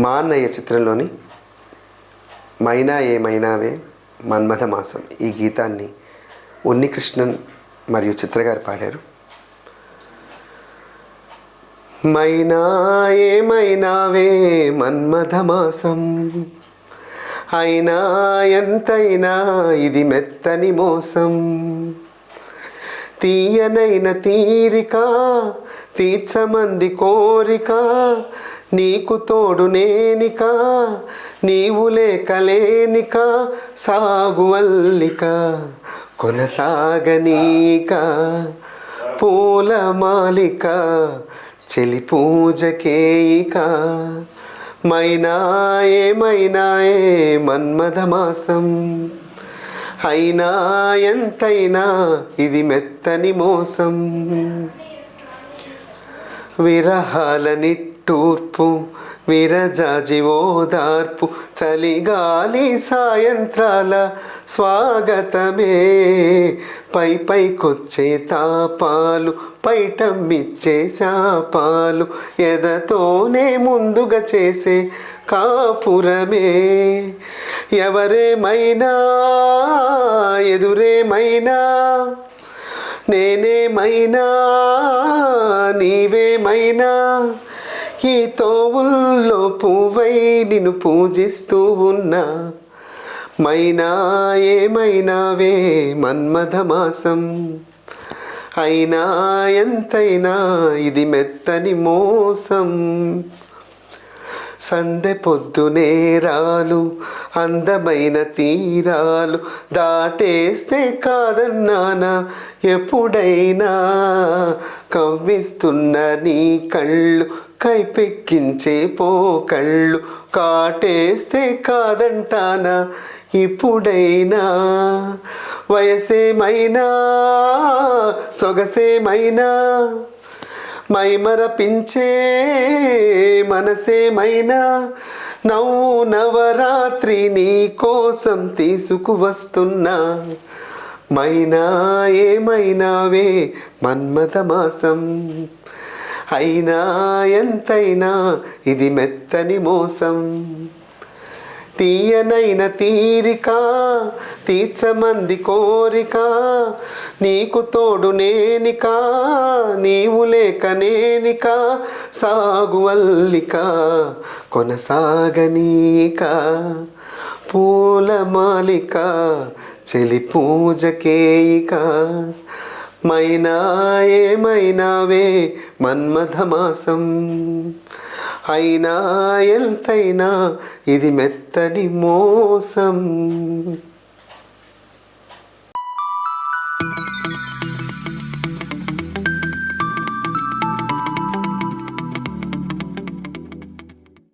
మా అన్నయ్య చిత్రంలోని మైనా ఏమైనావే మన్మథ మాసం ఈ గీతాన్ని ఉన్నికృష్ణన్ మరియు చిత్ర గారు పాడారు. మైనా ఏమైనావే మన్మథ మాసం, అయినా ఎంతైనా ఇది మెత్తని మోసం. తీయనైన తీరిక తీర్చమంది కోరిక, నీకు తోడు నేనిక నీవు లేకలేనిక. సాగువల్లిక కొనసాగనీక పూల మాలిక చెలి పూజకేయిక. మైనా ఏమైనాయే మన్మథ మాసం, అయినా ఎంతైనా ఇది మెత్తని మోసం. విరహాల నిట్టూర్పు విరజాజి ఓదార్పు, చలిగాలి సాయంత్రాల స్వాగతమే. పై పైకొచ్చే తాపాలు పైటమ్మిచ్చే శాపాలు, ఎదతోనే ముందుగా చేసే కాపురమే. ఎవరేమైనా ఎదురేమైనా, నేనేమైనా నీవేమైనా, ఈ తోవుల్లో పువ్వై నిన్ను పూజిస్తూ ఉన్నా. మైనా ఏమైనావే మన్మథ మాసం, అయినా ఎంతైనా ఇది మెత్తని మోసం. సందె పొద్దు నేరాలు అందమైన తీరాలు, దాటేస్తే కాదన్నానా ఎప్పుడైనా. కవ్విస్తున్న నీ కళ్ళు కైపెక్కించే పోకళ్ళు, కాటేస్తే కాదంటానా ఇప్పుడైనా. వయసేమైనా సొగసేమైనా, మైమరపించే మనసేమైనా, నవ్వు నవరాత్రి నీ కోసం తీసుకువస్తున్నా. మైనా ఏమైనావే మన్మథ మాసం, అయినా ఎంతైనా ఇది మెత్తని మోసం. తీయనైన తీరిక తీర్చమంది కోరిక, నీకు తోడు నేనిక నీవు లేక నేనిక. సాగువల్లిక కొనసాగనీక పూల మాలిక చెలి పూజకేయిక. మైనా ఏమైనావే మన్మథ మాసం, అయినా ఎంతైనా ఇది మెత్తని మోసం.